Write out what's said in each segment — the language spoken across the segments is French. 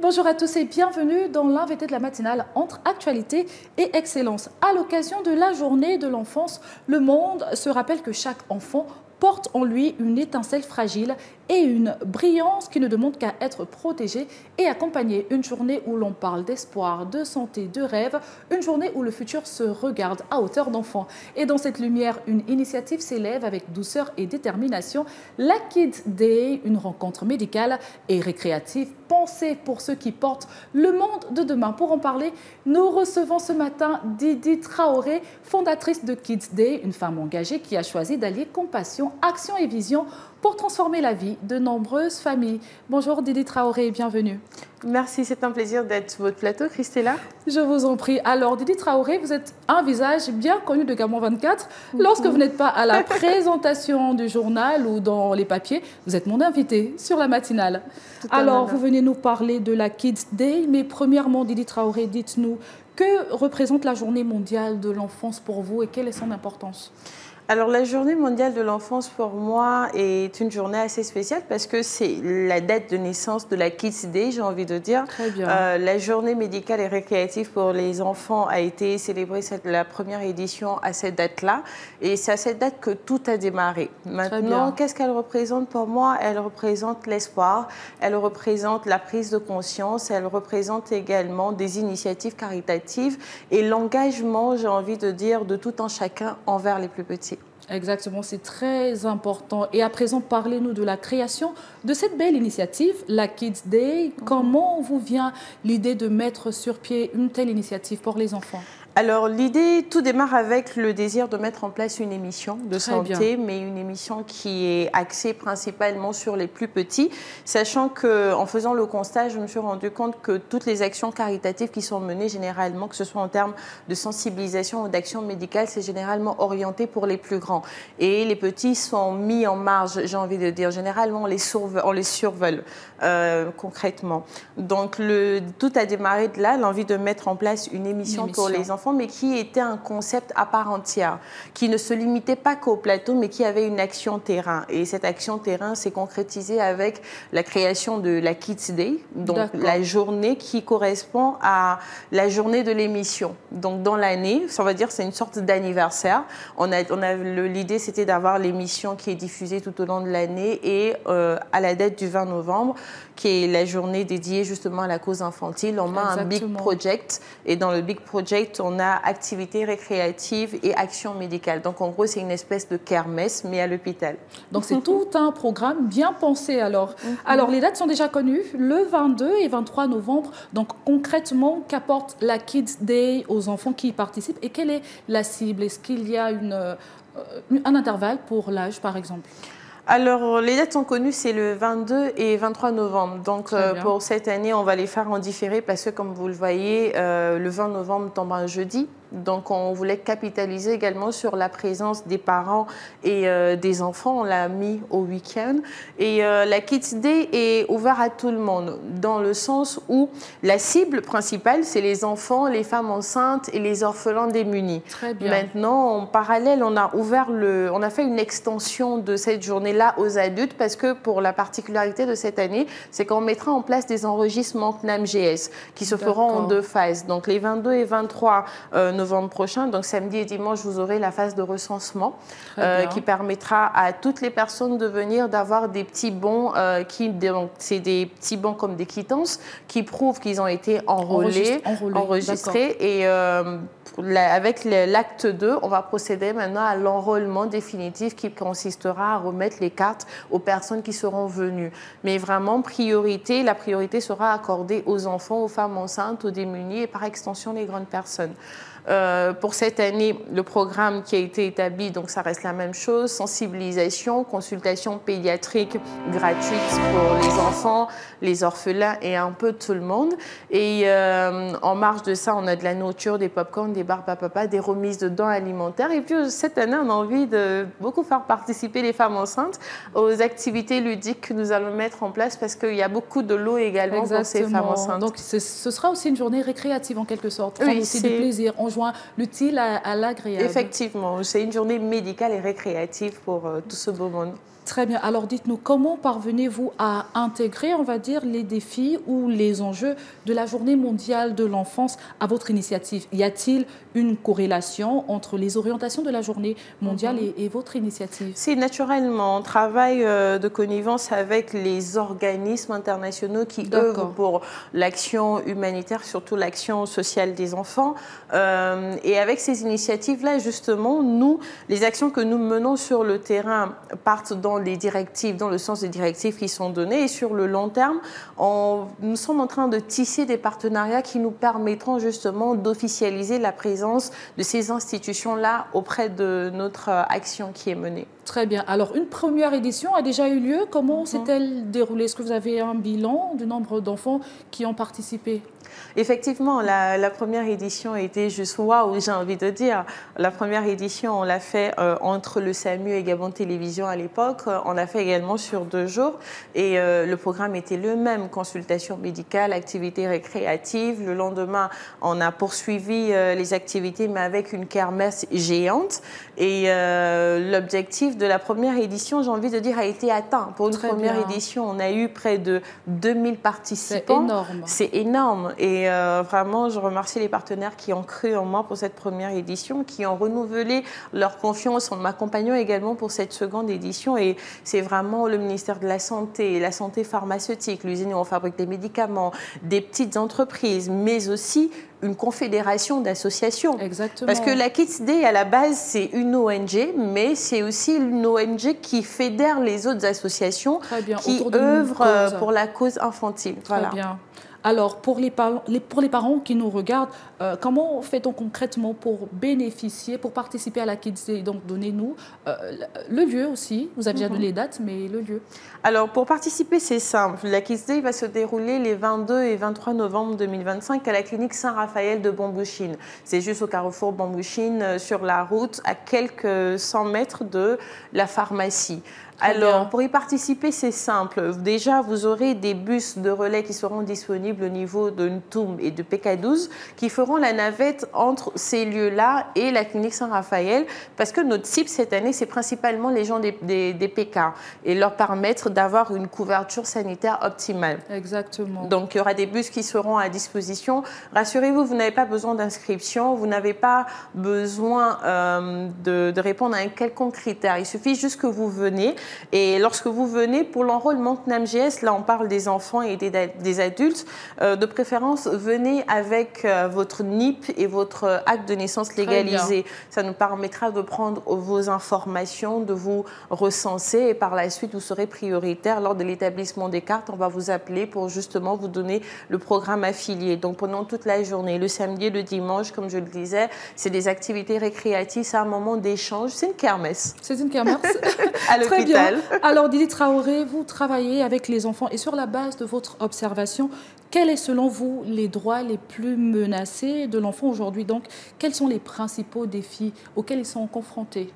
Bonjour à tous et bienvenue dans l'invité de la matinale entre actualité et excellence. À l'occasion de la journée de l'enfance, le monde se rappelle que chaque enfant porte en lui une étincelle fragile et une brillance qui ne demande qu'à être protégée et accompagnée. Une journée où l'on parle d'espoir, de santé, de rêve, une journée où le futur se regarde à hauteur d'enfant. Et dans cette lumière, une initiative s'élève avec douceur et détermination. La Kids Day, une rencontre médicale et récréative pensée pour ceux qui portent le monde de demain. Pour en parler, nous recevons ce matin Didi Traoré, fondatrice de Kids Day, une femme engagée qui a choisi d'allier compassion, action et vision pour transformer la vie de nombreuses familles. Bonjour Didi Traoré, bienvenue. Merci, c'est un plaisir d'être sur votre plateau, Christella. Je vous en prie. Alors Didi Traoré, vous êtes un visage bien connu de Gamon 24. Lorsque vous n'êtes pas à la présentation du journal ou dans les papiers, vous êtes mon invité sur la matinale. Alors vous venez nous parler de la Kids Day, mais premièrement Didi Traoré, dites-nous, que représente la journée mondiale de l'enfance pour vous et quelle est son importance ? Alors, la journée mondiale de l'enfance, pour moi, est une journée assez spéciale parce que c'est la date de naissance de la Kids Day, j'ai envie de dire. Très bien. La journée médicale et récréative pour les enfants a été célébrée, la première édition, à cette date-là. Et c'est à cette date que tout a démarré. Maintenant, qu'est-ce qu'elle représente pour moi? Elle représente l'espoir, elle représente la prise de conscience, elle représente également des initiatives caritatives et l'engagement, j'ai envie de dire, de tout un chacun envers les plus petits. Exactement, c'est très important. Et à présent, parlez-nous de la création de cette belle initiative, la Kids Day. Comment vous vient l'idée de mettre sur pied une telle initiative pour les enfants ? Alors, l'idée, tout démarre avec le désir de mettre en place une émission de santé, mais une émission qui est axée principalement sur les plus petits, sachant qu'en faisant le constat, je me suis rendu compte que toutes les actions caritatives qui sont menées généralement, que ce soit en termes de sensibilisation ou d'action médicale, c'est généralement orienté pour les plus grands. Et les petits sont mis en marge, j'ai envie de dire. Généralement, on les survole concrètement. Donc, tout a démarré de là, l'envie de mettre en place une émission pour les enfants, mais qui était un concept à part entière, qui ne se limitait pas qu'au plateau, mais qui avait une action terrain. Et cette action terrain s'est concrétisée avec la création de la Kids Day, donc la journée qui correspond à la journée de l'émission. Donc dans l'année, ça va dire c'est une sorte d'anniversaire. L'idée c'était d'avoir l'émission qui est diffusée tout au long de l'année et à la date du 20 novembre, qui est la journée dédiée justement à la cause infantile, on met un big project et dans le big project on a activités récréatives et actions médicales. Donc en gros c'est une espèce de kermesse mais à l'hôpital. Donc c'est tout un programme bien pensé alors. Alors les dates sont déjà connues, le 22 et 23 novembre. Donc concrètement, qu'apporte la Kids Day aux enfants qui y participent et quelle est la cible? Est-ce qu'il y a un intervalle pour l'âge par exemple? Alors, les dates sont connues, c'est le 22 et 23 novembre. Donc, pour cette année, on va les faire en différé parce que, comme vous le voyez, le 20 novembre tombe un jeudi. Donc, on voulait capitaliser également sur la présence des parents et des enfants. On l'a mis au week-end. Et la Kids Day est ouverte à tout le monde, dans le sens où la cible principale, c'est les enfants, les femmes enceintes et les orphelins démunis. Très bien. Maintenant, en parallèle, on a fait une extension de cette journée-là aux adultes parce que pour la particularité de cette année, c'est qu'on mettra en place des enregistrements CNAM-GS qui se feront en 2 phases. Donc, les 22 et 23 novembre prochain, donc samedi et dimanche, vous aurez la phase de recensement qui permettra à toutes les personnes de venir d'avoir des petits bons, c'est des petits bons comme des quittances qui prouvent qu'ils ont été enregistrés et avec l'acte 2, on va procéder maintenant à l'enrôlement définitif qui consistera à remettre les cartes aux personnes qui seront venues. Mais vraiment, la priorité sera accordée aux enfants, aux femmes enceintes, aux démunis et par extension les grandes personnes. Pour cette année, le programme qui a été établi, donc ça reste la même chose, sensibilisation, consultation pédiatrique gratuite pour les enfants, les orphelins et un peu tout le monde. Et en marge de ça, on a de la nourriture, des pop-corn, des barbes à papa, des remises de dents alimentaires. Et puis cette année, on a envie de beaucoup faire participer les femmes enceintes aux activités ludiques que nous allons mettre en place parce qu'il y a beaucoup de lot également pour ces femmes enceintes. Donc ce sera aussi une journée récréative en quelque sorte, oui, aussi du plaisir. On rejoint l'utile à l'agréable. Effectivement, c'est une journée médicale et récréative pour tout ce beau monde. Très bien. Alors dites-nous, comment parvenez-vous à intégrer, on va dire, les défis ou les enjeux de la Journée mondiale de l'enfance à votre initiative? Y a-t-il une corrélation entre les orientations de la Journée mondiale et votre initiative? C'est naturellement, on travaille de connivence avec les organismes internationaux qui œuvrent pour l'action humanitaire, surtout l'action sociale des enfants. Et avec ces initiatives-là, justement, nous, les actions que nous menons sur le terrain partent dans les directives, dans le sens des directives qui sont données. Et sur le long terme, nous sommes en train de tisser des partenariats qui nous permettront justement d'officialiser la présence de ces institutions-là auprès de notre action qui est menée. Très bien. Alors, une première édition a déjà eu lieu. Comment s'est-elle déroulée? Est-ce que vous avez un bilan du nombre d'enfants qui ont participé? Effectivement, la première édition était juste waouh, j'ai envie de dire. La première édition, on l'a fait entre le SAMU et Gabon Télévision à l'époque. On l'a fait également sur 2 jours. Et le programme était le même, consultation médicale, activités récréatives. Le lendemain, on a poursuivi les activités, mais avec une kermesse géante. Et l'objectif de la première édition, j'ai envie de dire, a été atteint. Pour une première édition, on a eu près de 2000 participants. C'est énorme. C'est énorme. Et vraiment, je remercie les partenaires qui ont cru en moi pour cette première édition, qui ont renouvelé leur confiance en m'accompagnant également pour cette seconde édition. Et c'est vraiment le ministère de la Santé pharmaceutique, l'usine où on fabrique des médicaments, des petites entreprises, mais aussi une confédération d'associations. Exactement. Parce que la Kids Day, à la base, c'est une ONG, mais c'est aussi une ONG qui fédère les autres associations qui œuvrent pour la cause infantile. Très bien. Alors, pour les parents qui nous regardent, comment fait-on concrètement pour bénéficier, pour participer à la Kids Day? Donc, donnez-nous le lieu aussi. Vous avez déjà donné les dates, mais le lieu. Alors, pour participer, c'est simple. La Kids Day va se dérouler les 22 et 23 novembre 2025 à la clinique Saint-Raphaël de Bambouchine. C'est juste au carrefour Bambouchine, sur la route, à quelques 100 mètres de la pharmacie. Alors, pour y participer, c'est simple. Déjà, vous aurez des bus de relais qui seront disponibles au niveau de Ntoum et de PK12 qui feront la navette entre ces lieux-là et la clinique Saint-Raphaël parce que notre cible cette année, c'est principalement les gens des PK et leur permettre d'avoir une couverture sanitaire optimale. Exactement. Donc, il y aura des bus qui seront à disposition. Rassurez-vous, vous n'avez pas besoin d'inscription, vous n'avez pas besoin de répondre à un quelconque critère. Il suffit juste que vous venez. Et lorsque vous venez pour l'enrôlement CNAMGS, là on parle des enfants et des adultes, de préférence venez avec votre NIP et votre acte de naissance légalisé. Ça nous permettra de prendre vos informations, de vous recenser et par la suite vous serez prioritaire lors de l'établissement des cartes. On va vous appeler pour justement vous donner le programme affilié. Donc pendant toute la journée, le samedi et le dimanche, comme je le disais, c'est des activités récréatives, c'est un moment d'échange, c'est une kermesse. C'est une kermesse. À l'hôpital. Alors Didi Traoré, vous travaillez avec les enfants et sur la base de votre observation, quels sont selon vous les droits les plus menacés de l'enfant aujourd'hui? Donc, quels sont les principaux défis auxquels ils sont confrontés?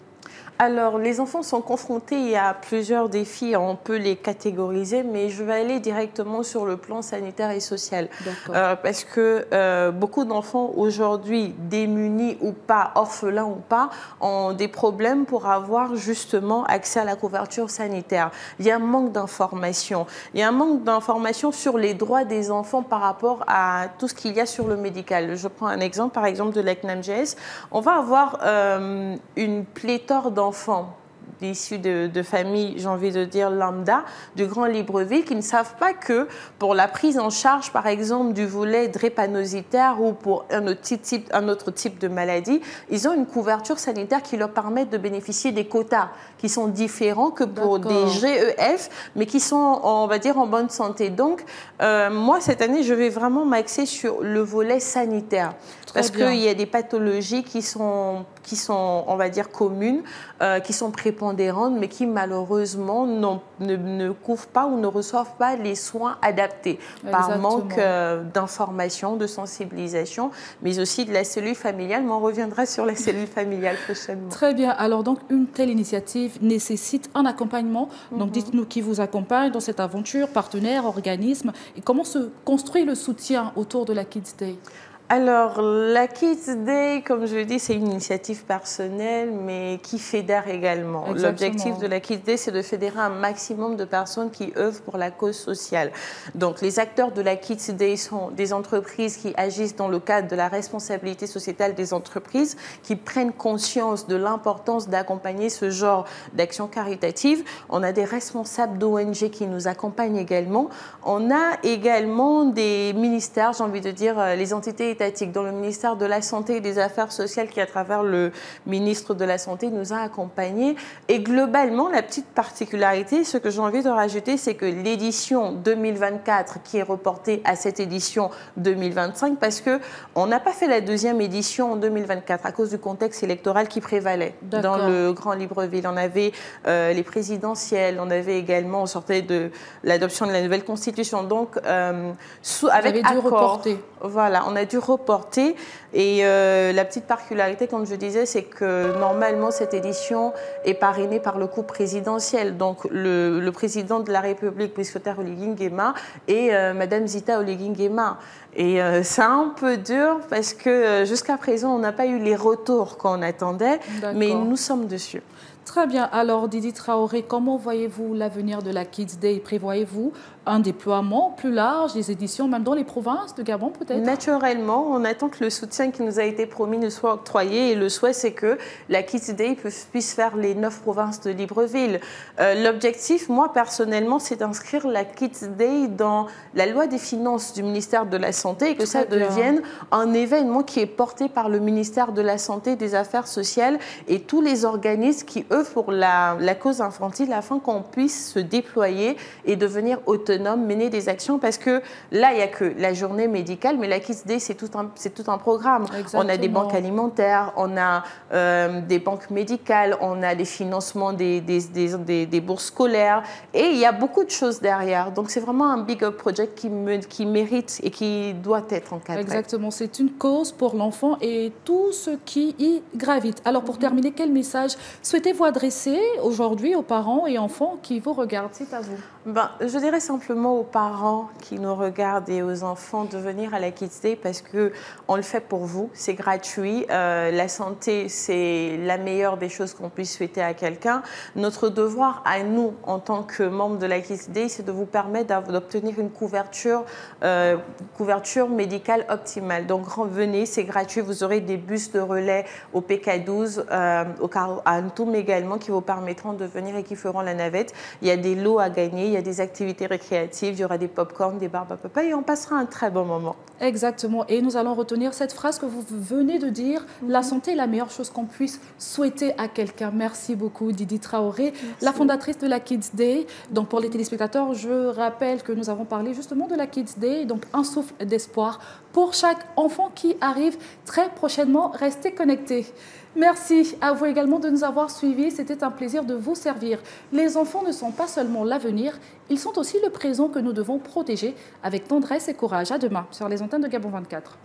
Alors, les enfants sont confrontés à plusieurs défis, on peut les catégoriser, mais je vais aller directement sur le plan sanitaire et social. Parce que beaucoup d'enfants aujourd'hui, démunis ou pas, orphelins ou pas, ont des problèmes pour avoir justement accès à la couverture sanitaire. Il y a un manque d'information. Il y a un manque d'information sur les droits des enfants par rapport à tout ce qu'il y a sur le médical. Je prends un exemple, par exemple, de la CNAMGS. On va avoir une pléthore d'enfants issus de familles, j'ai envie de dire, lambda, du Grand Libreville, qui ne savent pas que pour la prise en charge, par exemple, du volet drépanocytaire ou pour un autre type de maladie, ils ont une couverture sanitaire qui leur permet de bénéficier des quotas qui sont différents que pour des GEF, mais qui sont, on va dire, en bonne santé. Donc, moi, cette année, je vais vraiment m'axer sur le volet sanitaire. Parce qu'il y a des pathologies qui sont, on va dire, communes, qui sont prépondérantes, mais qui malheureusement ne couvrent pas ou ne reçoivent pas les soins adaptés par manque d'information, de sensibilisation, mais aussi de la cellule familiale. Mais on reviendra sur la cellule familiale prochainement. Très bien. Alors, donc, une telle initiative nécessite un accompagnement. Donc, dites-nous qui vous accompagne dans cette aventure, partenaires, organismes, et comment se construit le soutien autour de la Kids Day? Alors, la Kids Day, comme je le dis, c'est une initiative personnelle, mais qui fédère également. L'objectif de la Kids Day, c'est de fédérer un maximum de personnes qui œuvrent pour la cause sociale. Donc, les acteurs de la Kids Day sont des entreprises qui agissent dans le cadre de la responsabilité sociétale des entreprises, qui prennent conscience de l'importance d'accompagner ce genre d'action caritative. On a des responsables d'ONG qui nous accompagnent également. On a également des ministères, j'ai envie de dire, les entités étatiques, dont le ministère de la Santé et des Affaires sociales qui, à travers le ministre de la Santé, nous a accompagnés. Et globalement, la petite particularité, ce que j'ai envie de rajouter, c'est que l'édition 2024 qui est reportée à cette édition 2025, parce qu'on n'a pas fait la deuxième édition en 2024 à cause du contexte électoral qui prévalait dans le Grand Libreville. On avait les présidentielles, on avait également, on sortait de l'adoption de la nouvelle constitution. Donc, avec accord, voilà, on a dû reporter. Et la petite particularité, comme je disais, c'est que normalement, cette édition est parrainée par le couple présidentiel. Donc, le président de la République, Biscotère Oligui Nguema, et Madame Zita Oligui Nguema. Et c'est un peu dur parce que jusqu'à présent, on n'a pas eu les retours qu'on attendait, mais nous sommes dessus. Très bien. Alors, Didi Traoré, comment voyez-vous l'avenir de la Kids Day? Prévoyez-vous un déploiement plus large des éditions, même dans les provinces de Gabon peut-être? Naturellement, on attend que le soutien qui nous a été promis nous soit octroyé et le souhait, c'est que la Kids Day puisse faire les 9 provinces de Libreville. L'objectif, moi personnellement, c'est d'inscrire la Kids Day dans la loi des finances du ministère de la Santé et que ça devienne un événement qui est porté par le ministère de la Santé et des Affaires sociales et tous les organismes qui œuvrent pour la cause infantile afin qu'on puisse se déployer et devenir autonome, mener des actions parce que là, il n'y a que la journée médicale, mais la Kids Day, c'est tout un programme. Exactement. On a des banques alimentaires, on a des banques médicales, on a les financements des bourses scolaires et il y a beaucoup de choses derrière. Donc, c'est vraiment un big up project qui mérite et qui doit être encadré. Exactement, c'est une cause pour l'enfant et tout ce qui y gravite. Alors, pour terminer, quel message souhaitez-vous adresser aujourd'hui aux parents et enfants qui vous regardent? C'est à vous. Je dirais simplement aux parents qui nous regardent et aux enfants de venir à la Kids Day parce qu'on le fait pour vous, c'est gratuit. La santé, c'est la meilleure des choses qu'on puisse souhaiter à quelqu'un. Notre devoir à nous, en tant que membres de la Kids Day, c'est de vous permettre d'obtenir une couverture médicale optimale. Donc, venez, c'est gratuit. Vous aurez des bus de relais au PK12, au Antoum également, qui vous permettront de venir et qui feront la navette. Il y a des lots à gagner, il y a des activités récréatives, il y aura des pop-corn, des barbes à papa et on passera un très bon moment. Exactement. Et nous allons retenir cette phrase que vous venez de dire. La santé est la meilleure chose qu'on puisse souhaiter à quelqu'un. Merci beaucoup, Didi Traoré, la fondatrice de la Kids Day. Donc, pour les téléspectateurs, je rappelle que nous avons parlé justement de la Kids Day. Donc, un souffle d'espoir pour chaque enfant qui arrive très prochainement. Restez connectés. Merci à vous également de nous avoir suivis. C'était un plaisir de vous servir. Les enfants ne sont pas seulement l'avenir, ils sont aussi le présent que nous devons protéger avec tendresse et courage. À demain sur les antennes de Gabon 24.